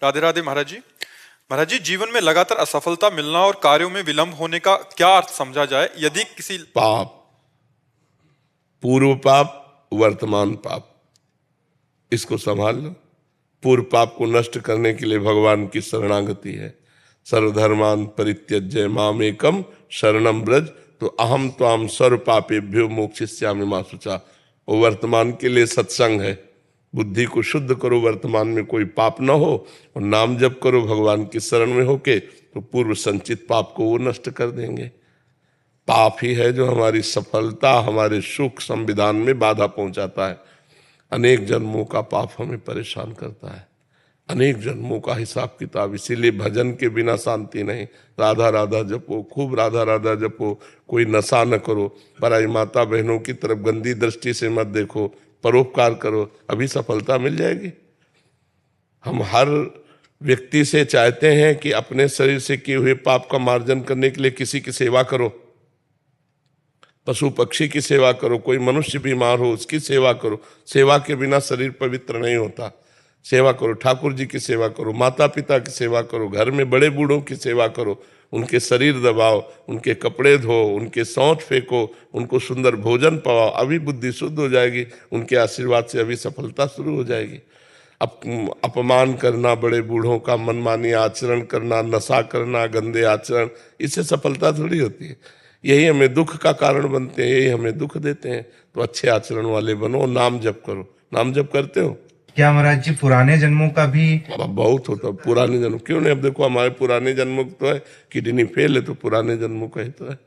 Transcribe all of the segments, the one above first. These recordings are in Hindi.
राधे राधे महाराज जी। महाराज जी, जीवन में लगातार असफलता मिलना और कार्यों में विलंब होने का क्या अर्थ समझा जाए? यदि किसी पाप, पूर्व पाप, वर्तमान पाप, इसको संभाल लो। पूर्व पाप को नष्ट करने के लिए भगवान की शरणागति है। सर्वधर्मान परित्यज्य माम एकम शरणम ब्रज, तो अहम त्वाम सर्व पापेभ्यो मोक्षयिष्यामि मा शुचा। वो वर्तमान के लिए सत्संग है। बुद्धि को शुद्ध करो, वर्तमान में कोई पाप न हो, और नाम जप करो भगवान की शरण में होके, तो पूर्व संचित पाप को वो नष्ट कर देंगे। पाप ही है जो हमारी सफलता, हमारे सुख, संविधान में बाधा पहुंचाता है। अनेक जन्मों का पाप हमें परेशान करता है, अनेक जन्मों का हिसाब किताब। इसीलिए भजन के बिना शांति नहीं। राधा राधा जपो, खूब राधा राधा जपो। कोई नशा न करो, पराई माता बहनों की तरफ गंदी दृष्टि से मत देखो, परोपकार करो, अभी सफलता मिल जाएगी। हम हर व्यक्ति से चाहते हैं कि अपने शरीर से किए हुए पाप का मार्जन करने के लिए किसी की सेवा करो, पशु पक्षी की सेवा करो, कोई मनुष्य बीमार हो उसकी सेवा करो। सेवा के बिना शरीर पवित्र नहीं होता। सेवा करो, ठाकुर जी की सेवा करो, माता पिता की सेवा करो, घर में बड़े बूढ़ों की सेवा करो, उनके शरीर दबाओ, उनके कपड़े धो, उनके सौंठ फेंको, उनको सुंदर भोजन पाओ, अभी बुद्धि शुद्ध हो जाएगी। उनके आशीर्वाद से अभी सफलता शुरू हो जाएगी। अपमान करना, बड़े बूढ़ों का मनमानी आचरण करना, नशा करना, गंदे आचरण, इससे सफलता थोड़ी होती है। यही हमें दुख का कारण बनते हैं, यही हमें दुख देते हैं। तो अच्छे आचरण वाले बनो, नाम जप करो। नाम जप करते हो क्या महाराज जी? पुराने जन्मों का भी बहुत होता है। पुराने जन्म क्यों नहीं? अब देखो हमारे पुराने जन्मों तो है, किडनी फेल है तो पुराने जन्मों का ही तो है।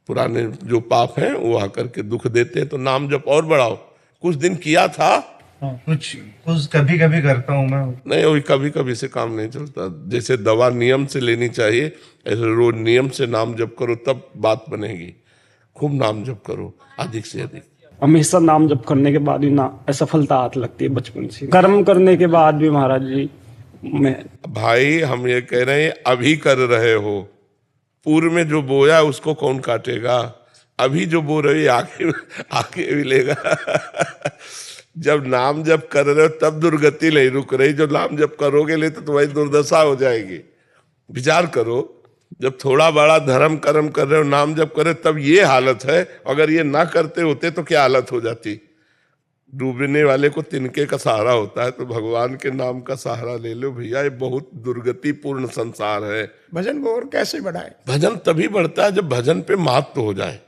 पुराने जो पाप हैं वो आकर के दुख देते हैं। तो नाम जप और बढ़ाओ। कुछ दिन किया था, कुछ कभी कभी करता हूँ मैं। नहीं, वही कभी कभी से काम नहीं चलता। जैसे दवा नियम से लेनी चाहिए, ऐसे रोज नियम से नाम जप करो, तब बात बनेगी। खूब नाम जप करो, अधिक से अधिक। हमेशा नाम जप करने के बाद भी ना असफलता आती लगती है बचपन से। कर्म करने के बाद भी महाराज जी मैं भाई, हम ये कह रहे हैं अभी कर रहे हो। पूर्व में जो बोया उसको कौन काटेगा? अभी जो बो रहे आगे आगे मिलेगा। जब नाम जप कर रहे हो तब दुर्गति नहीं रुक रही। जो नाम जप करोगे नहीं तो तुम्हारी दुर्दशा हो जाएगी। विचार करो, जब थोड़ा बड़ा धर्म कर्म कर रहे हो, नाम जप कर रहे हो, तब ये हालत है। अगर ये ना करते होते तो क्या हालत हो जाती? डूबने वाले को तिनके का सहारा होता है, तो भगवान के नाम का सहारा ले लो भैया। ये बहुत दुर्गति पूर्ण संसार है। भजन को और कैसे बढ़ाए? भजन तभी बढ़ता है जब भजन पे महत्व हो जाए।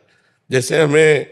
जैसे हमें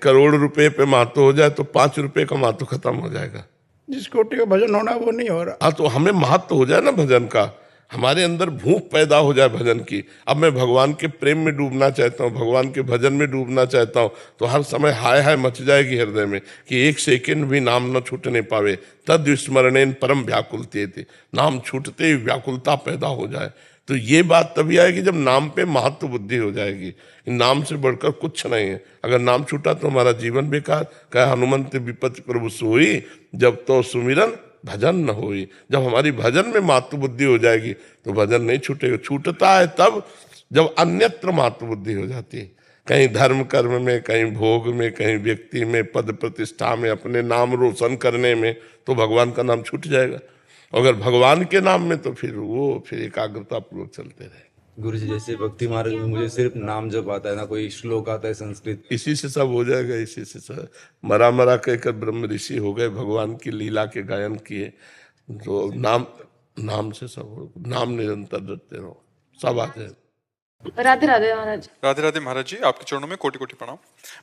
करोड़ रुपए पे महत्व हो जाए तो 5 रुपए का महत्व खत्म हो जाएगा। जिस कोटि का भजन होना वो नहीं हो रहा। हाँ, तो हमें महत्व हो जाए ना भजन का, हमारे अंदर भूख पैदा हो जाए भजन की। अब मैं भगवान के प्रेम में डूबना चाहता हूँ, भगवान के भजन में डूबना चाहता हूँ, तो हर समय हाय हाय मच जाएगी हृदय में कि एक सेकंड भी नाम न छूटने पावे। तद विस्मरणेन परम व्याकुलते थे, नाम छूटते ही व्याकुलता पैदा हो जाए। तो ये बात तभी आएगी जब नाम पे महत्व बुद्धि हो जाएगी। नाम से बढ़कर कुछ नहीं है। अगर नाम छूटा तो हमारा जीवन बेकार। कह हनुमंत विपत्ति प्रभु सोई, जब तो सुमिरन भजन न होई। जब हमारी भजन में महत्व बुद्धि हो जाएगी तो भजन नहीं छूटेगा। छूटता है तब जब अन्यत्र महत्व बुद्धि हो जाती है, कहीं धर्म कर्म में, कहीं भोग में, कहीं व्यक्ति में, पद प्रतिष्ठा में, अपने नाम रोशन करने में, तो भगवान का नाम छूट जाएगा। अगर भगवान के नाम में तो फिर एकाग्रता पूर्वक चलते रहे। गुरु जी, जैसे भक्ति मार्ग में मुझे सिर्फ नाम जप आता है, ना कोई श्लोक आता है संस्कृत। इसी से सब हो जाएगा। इसी से सब मरा मरा कहकर ब्रह्म ऋषि हो गए, भगवान की लीला के गायन किए। तो नाम से सब हो। नाम निरंतर रटते रहो, सब आ जाए। राधे राधे महाराज। राधे राधे महाराज जी, आपके चरणों में कोटि कोटि प्रणाम।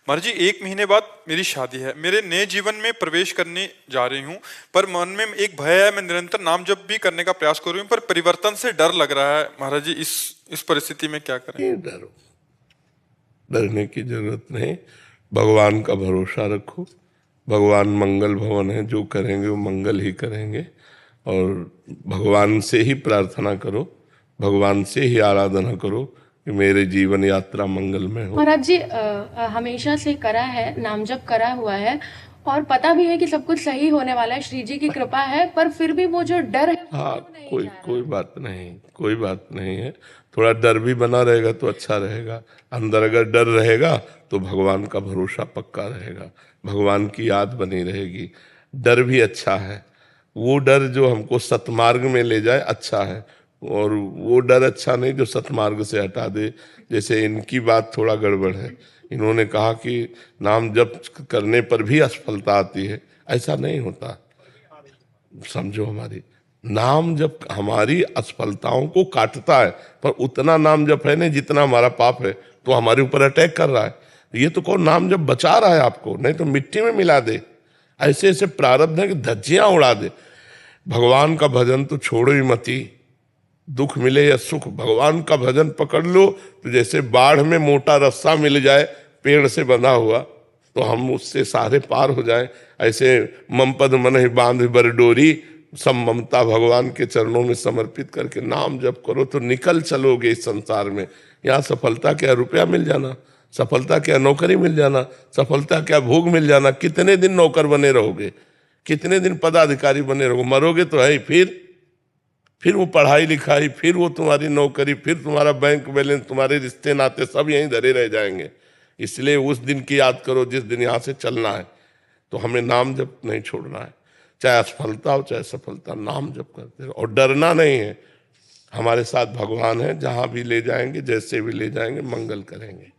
महाराज जी, 1 महीने बाद मेरी शादी है। मेरे नए जीवन में प्रवेश करने जा रही हूँ, पर मन में एक भय है। मैं निरंतर नाम जप भी करने का प्रयास कर रही हूँ, पर परिवर्तन से डर लग रहा है। महाराज जी, इस परिस्थिति में क्या करें? डरो, डरने की जरूरत नहीं। भगवान का भरोसा रखो। भगवान मंगल भवन है, जो करेंगे वो मंगल ही करेंगे। और भगवान से ही प्रार्थना करो, भगवान से ही आराधना करो कि मेरे जीवन यात्रा मंगलमय हो। महाराज जी, हमेशा से करा है, नाम जप करा हुआ है, और पता भी है कि सब कुछ सही होने वाला है, श्री जी की कृपा है, पर फिर भी वो जो डर है। हाँ, कोई बात नहीं, कोई बात नहीं है। थोड़ा डर भी बना रहेगा तो अच्छा रहेगा। अंदर अगर डर रहेगा तो भगवान का भरोसा पक्का रहेगा, भगवान की याद बनी रहेगी। डर भी अच्छा है, वो डर जो हमको सतमार्ग में ले जाए अच्छा है, और वो डर अच्छा नहीं जो सतमार्ग से हटा दे। जैसे इनकी बात थोड़ा गड़बड़ है, इन्होंने कहा कि नाम जप करने पर भी असफलता आती है, ऐसा नहीं होता। समझो, हमारी नाम जप हमारी असफलताओं को काटता है, पर उतना नाम जप है नहीं जितना हमारा पाप है, तो हमारे ऊपर अटैक कर रहा है। ये तो कौन नाम जप बचा रहा है आपको, नहीं तो मिट्टी में मिला दे। ऐसे ऐसे प्रारब्ध है कि धज्जियां उड़ा दे। भगवान का भजन तो छोड़ो ही मती, दुख मिले या सुख भगवान का भजन पकड़ लो तो जैसे बाढ़ में मोटा रस्सा मिल जाए पेड़ से बंधा हुआ, तो हम उससे सारे पार हो जाएं। ऐसे मम पद मन ही बांध बर डोरी, सब ममता भगवान के चरणों में समर्पित करके नाम जप करो तो निकल चलोगे इस संसार में। यहाँ सफलता क्या रुपया मिल जाना, सफलता क्या नौकरी मिल जाना, सफलता क्या भोग मिल जाना। कितने दिन नौकर बने रहोगे, कितने दिन पदाधिकारी बने रहोगे, मरोगे तो है ही। फिर वो पढ़ाई लिखाई, फिर वो तुम्हारी नौकरी, फिर तुम्हारा बैंक बैलेंस, तुम्हारे रिश्ते नाते सब यहीं धरे रह जाएंगे। इसलिए उस दिन की याद करो जिस दिन यहाँ से चलना है। तो हमें नाम जप नहीं छोड़ना है, चाहे असफलता हो चाहे सफलता, नाम जप करते रहो और डरना नहीं है। हमारे साथ भगवान है, जहां भी ले जाएंगे, जैसे भी ले जाएंगे, मंगल करेंगे।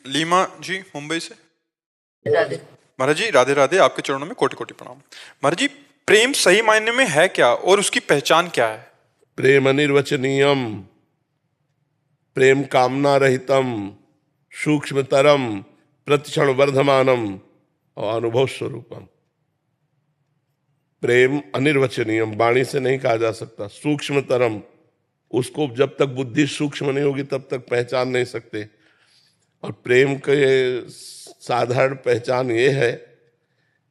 लीमा जी मुंबई से। महाराज जी राधे राधे, आपके चरणों में कोटि कोटि प्रणाम। महाराज जी, प्रेम सही मायने में है क्या और उसकी पहचान क्या है? प्रेम अनिर्वचनीयम, प्रेम कामना रहितम, सूक्ष्मतरम, प्रतिक्षण वर्धमानम और अनुभव स्वरूपम। प्रेम अनिर्वचनीयम, वाणी से नहीं कहा जा सकता। सूक्ष्मतरम, उसको जब तक बुद्धि सूक्ष्म नहीं होगी तब तक पहचान नहीं सकते। और प्रेम के साधारण पहचान ये है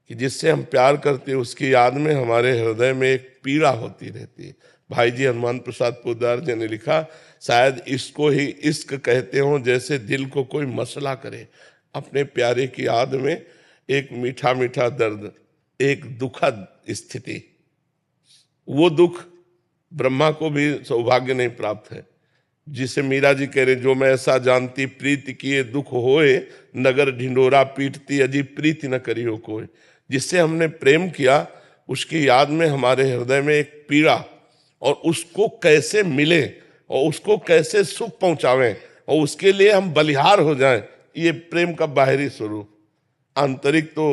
कि जिससे हम प्यार करते हैं उसकी याद में हमारे हृदय में एक पीड़ा होती रहती है। भाई जी हनुमान प्रसाद पोद्दार जी ने लिखा, शायद इसको ही इश्क कहते हो, जैसे दिल को कोई मसला करे। अपने प्यारे की याद में एक मीठा मीठा दर्द, एक दुखद स्थिति। वो दुख ब्रह्मा को भी सौभाग्य नहीं प्राप्त है। जिसे मीरा जी कह रहे, जो मैं ऐसा जानती प्रीति किए दुख होए, नगर ढिंडोरा पीटती अजी प्रीति न करी हो कोई। जिससे हमने प्रेम किया उसकी याद में हमारे हृदय में एक पीड़ा, और उसको कैसे मिले और उसको कैसे सुख पहुंचावें और उसके लिए हम बलिहार हो जाएं, ये प्रेम का बाहरी स्वरूप। आंतरिक तो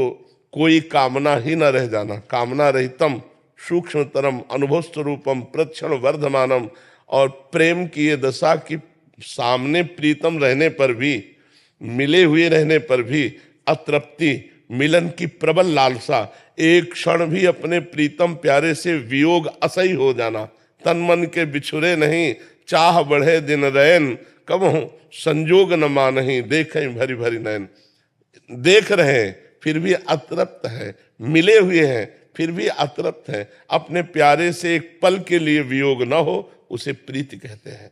कोई कामना ही न रह जाना, कामना रहितम, सूक्ष्मतरम, अनुभव स्वरूपम, प्रतिक्षण वर्धमानम। और प्रेम की ये दशा कि सामने प्रीतम रहने पर भी, मिले हुए रहने पर भी अतृप्ति, मिलन की प्रबल लालसा, एक क्षण भी अपने प्रीतम प्यारे से वियोग असह्य हो जाना। तन मन के बिछुरे नहीं, चाह बढ़े दिन रैन, कबहू संजोग न मानही, देखें भरी भरी नैन। देख रहे हैं फिर भी अतृप्त है, मिले हुए हैं फिर भी अतृप्त है। अपने प्यारे से एक पल के लिए वियोग न हो उसे प्रीति कहते हैं।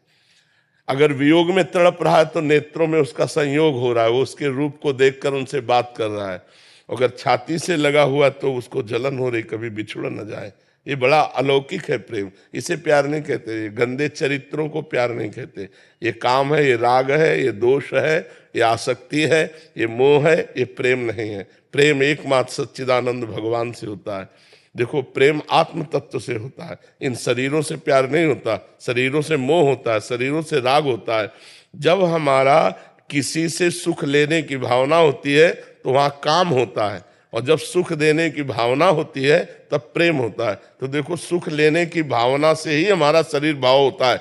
अगर वियोग में तड़प रहा है तो नेत्रों में उसका संयोग हो रहा है, वो उसके रूप को देखकर उनसे बात कर रहा है। अगर छाती से लगा हुआ तो उसको जलन हो रही, कभी बिछुड़ न जाए। ये बड़ा अलौकिक है प्रेम, इसे प्यार नहीं कहते। ये गंदे चरित्रों को प्यार नहीं कहते। ये काम है, ये राग है, ये दोष है, ये आसक्ति है, ये मोह है, ये प्रेम नहीं है। प्रेम एकमात्र सच्चिदानंद भगवान से होता है। देखो, प्रेम आत्म तत्व से होता है, इन शरीरों से प्यार नहीं होता। शरीरों से मोह होता है, शरीरों से राग होता है। जब हमारा किसी से सुख लेने की भावना होती है तो वहां काम होता है, और जब सुख देने की भावना होती है तब प्रेम होता है। तो देखो, सुख लेने की भावना से ही हमारा शरीर भाव होता है।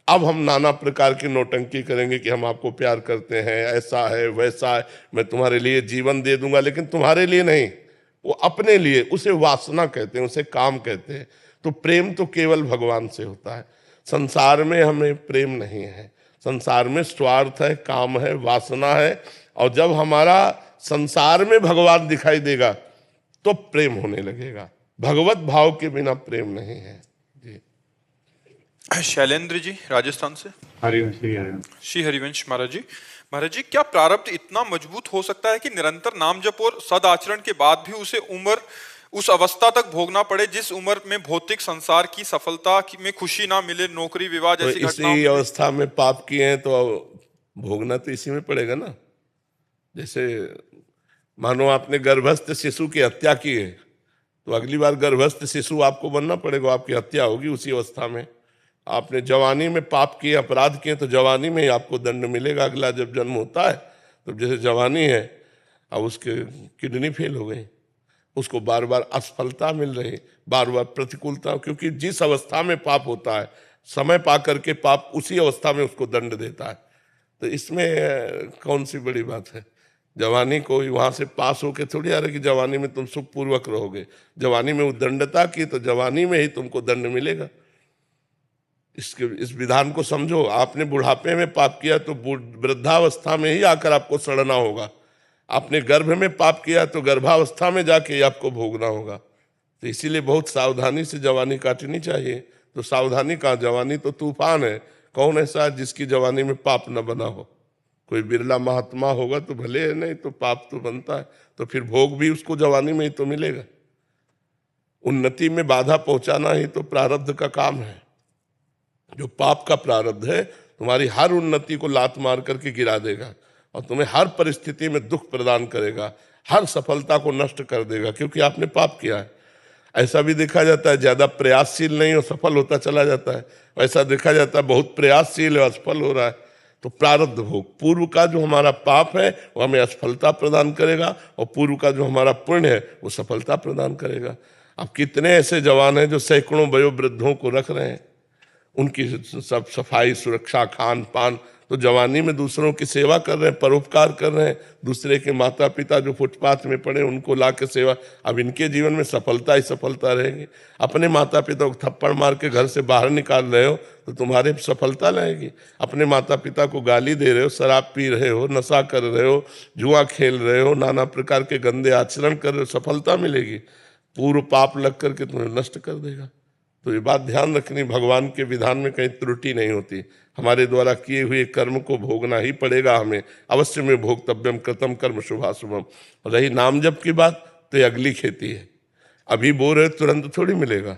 अब हम नाना प्रकार की नौटंकी करेंगे कि हम आपको प्यार करते हैं, ऐसा है वैसा है, मैं तुम्हारे लिए जीवन दे दूंगा, लेकिन तुम्हारे लिए नहीं, वो अपने लिए। उसे वासना कहते हैं, उसे काम कहते हैं। तो प्रेम तो केवल भगवान से होता है। संसार में हमें प्रेम नहीं है, संसार में स्वार्थ है, काम है, वासना है। और जब हमारा संसार में भगवान दिखाई देगा तो प्रेम होने लगेगा। भगवत भाव के बिना प्रेम नहीं है। जी शैलेंद्र जी राजस्थान से। हरिवंश श्री हरिवंश। श्री हरिवंश महाराज जी। महाराज जी, क्या प्रारब्ध इतना मजबूत हो सकता है कि निरंतर नाम जप और सदाचरण के बाद भी उसे उम्र उस अवस्था तक भोगना पड़े जिस उम्र में भौतिक संसार की सफलता में खुशी ना मिले, नौकरी विवाह जैसी तो घटनाओं इसी अवस्था में पाप किए हैं तो भोगना तो इसी में पड़ेगा ना। जैसे मानो आपने गर्भस्थ शिशु की हत्या की है तो अगली बार गर्भस्थ शिशु आपको बनना पड़ेगा, आपकी हत्या होगी उसी अवस्था में। आपने जवानी में पाप किए, अपराध किए, तो जवानी में ही आपको दंड मिलेगा। अगला जब जन्म होता है तो जैसे जवानी है, अब उसके किडनी फेल हो गई, उसको बार बार असफलता मिल रही, बार बार प्रतिकूलता, क्योंकि जिस अवस्था में पाप होता है समय पा करके पाप उसी अवस्था में उसको दंड देता है। तो इसमें कौन सी बड़ी बात है? जवानी को वहां से पास होके थोड़ी आ रहा कि जवानी में तुम सुखपूर्वक रहोगे। जवानी में उद्दंडता की तो जवानी में ही तुमको दंड मिलेगा। इस विधान को समझो। आपने बुढ़ापे में पाप किया तो वृद्धावस्था में ही आकर आपको सड़ना होगा। आपने गर्भ में पाप किया तो गर्भावस्था में जाके आपको भोगना होगा। तो इसीलिए बहुत सावधानी से जवानी काटनी चाहिए। तो सावधानी का, जवानी तो तूफान है। कौन ऐसा है जिसकी जवानी में पाप न बना हो? कोई बिरला महात्मा होगा तो भले है, नहीं तो पाप तो बनता है। तो फिर भोग भी उसको जवानी में ही तो मिलेगा। उन्नति में बाधा पहुंचाना ही तो प्रारब्ध का काम है। जो पाप का प्रारब्ध है तुम्हारी हर उन्नति को लात मार करके गिरा देगा और तुम्हें हर परिस्थिति में दुख प्रदान करेगा, हर सफलता को नष्ट कर देगा, क्योंकि आपने पाप किया है। ऐसा भी देखा जाता है ज्यादा प्रयासशील नहीं और सफल होता चला जाता है, ऐसा देखा जाता है बहुत प्रयासशील है असफल हो रहा है। तो प्रारब्ध भोग, पूर्व का जो हमारा पाप है वो हमें असफलता प्रदान करेगा और पूर्व का जो हमारा पुण्य है वो सफलता प्रदान करेगा। अब कितने ऐसे जवान हैं जो सैकड़ों वयोवृद्धों को रख रहे हैं, उनकी सब सफाई, सुरक्षा, खान पान, तो जवानी में दूसरों की सेवा कर रहे हैं, परोपकार कर रहे हैं। दूसरे के माता पिता जो फुटपाथ में पड़े उनको ला के सेवा। अब इनके जीवन में सफलता ही सफलता रहेगी। अपने माता पिता को थप्पड़ मार के घर से बाहर निकाल रहे हो तो तुम्हारे सफलता रहेगी। अपने माता पिता को गाली दे रहे हो, शराब पी रहे हो, नशा कर रहे हो, जुआ खेल रहे हो, नाना प्रकार के गंदे आचरण कर रहे हो, सफलता मिलेगी। पूर्व पाप लग करके तुम्हें नष्ट कर देगा। तो ये बात ध्यान रखनी, भगवान के विधान में कहीं त्रुटि नहीं होती। हमारे द्वारा किए हुए कर्म को भोगना ही पड़ेगा हमें, अवश्य में भोक्तव्यम कृतम कर्म शुभाशुभम। रही नाम जप की बात तो ये अगली खेती है। अभी बो रहे तुरंत थोड़ी मिलेगा।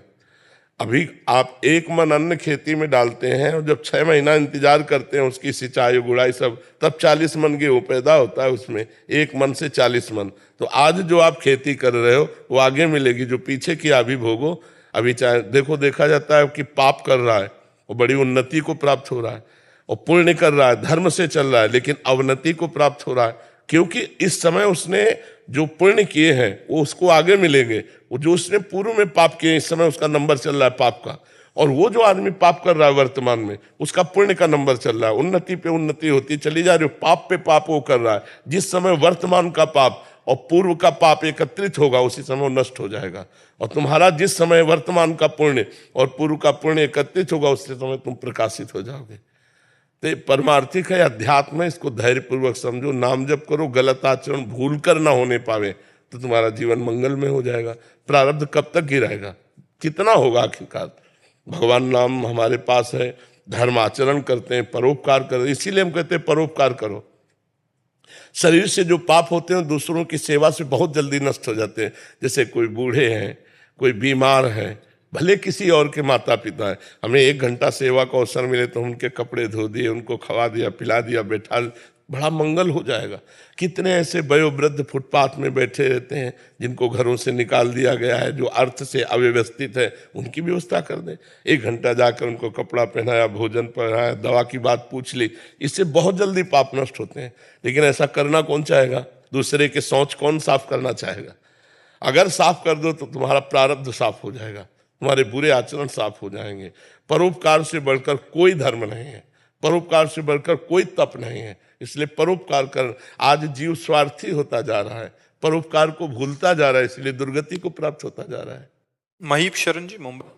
अभी आप 1 मन अन्न खेती में डालते हैं और जब 6 महीना इंतजार करते हैं उसकी सिंचाई गुड़ाई सब, तब 40 मन गेहूँ पैदा होता है उसमें, 1 मन से 40 मन। तो आज जो आप खेती कर रहे हो वो आगे मिलेगी, जो पीछे की अभी भोगो। अभी चाहे देखो, देखा जाता है कि पाप कर रहा है और बड़ी उन्नति को प्राप्त हो रहा है, और पुण्य कर रहा है, धर्म से चल रहा है, लेकिन अवनति को प्राप्त हो रहा है, क्योंकि इस समय उसने जो पुण्य किए हैं वो उसको आगे मिलेंगे। वो जो उसने पूर्व में पाप किए इस समय उसका नंबर चल रहा है पाप का, और वो जो आदमी पाप कर रहा है वर्तमान में उसका पुण्य का नंबर चल रहा है। उन्नति पे उन्नति होती चली जा रही है, पाप पे पाप वो कर रहा है। जिस समय वर्तमान का पाप और पूर्व का पाप एकत्रित होगा उसी समय वो नष्ट हो जाएगा, और तुम्हारा जिस समय वर्तमान का पुण्य और पूर्व का पुण्य एकत्रित होगा उसी समय तुम प्रकाशित हो जाओगे। तो परमार्थिक है, अध्यात्म है, इसको धैर्यपूर्वक समझो। नाम जप करो, गलत आचरण भूल कर ना होने पावे तो तुम्हारा जीवन मंगल में हो जाएगा। प्रारब्ध कब तक गिराएगा, कितना होगा आखिरकार। भगवान नाम हमारे पास है, धर्म आचरण करते हैं, परोपकार करते, इसीलिए हम कहते हैं परोपकार करो। शरीर से जो पाप होते हैं दूसरों की सेवा से बहुत जल्दी नष्ट हो जाते हैं। जैसे कोई बूढ़े हैं, कोई बीमार हैं, भले किसी और के माता पिता हैं, हमें 1 घंटा सेवा का अवसर मिले तो उनके कपड़े धो दिए, उनको खवा दिया, पिला दिया, बैठा, बड़ा मंगल हो जाएगा। कितने ऐसे वयोवृद्ध फुटपाथ में बैठे रहते हैं जिनको घरों से निकाल दिया गया है, जो अर्थ से अव्यवस्थित है, उनकी व्यवस्था कर दें। 1 घंटा जाकर उनको कपड़ा पहनाया, भोजन पहनाया, दवा की बात पूछ ली, इससे बहुत जल्दी पाप नष्ट होते हैं। लेकिन ऐसा करना कौन चाहेगा? दूसरे के शौच कौन साफ करना चाहेगा? अगर साफ कर दो तो तुम्हारा प्रारब्ध साफ हो जाएगा, तुम्हारे बुरे आचरण साफ हो जाएंगे। परोपकार से बढ़कर कोई धर्म नहीं है, परोपकार से बढ़कर कोई तप नहीं है। इसलिए परोपकार कर, आज जीव स्वार्थी होता जा रहा है, परोपकार को भूलता जा रहा है, इसलिए दुर्गति को प्राप्त होता जा रहा है। महीप शरण जी, मुंबई।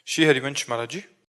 श्री हरिवंश महाराज जी।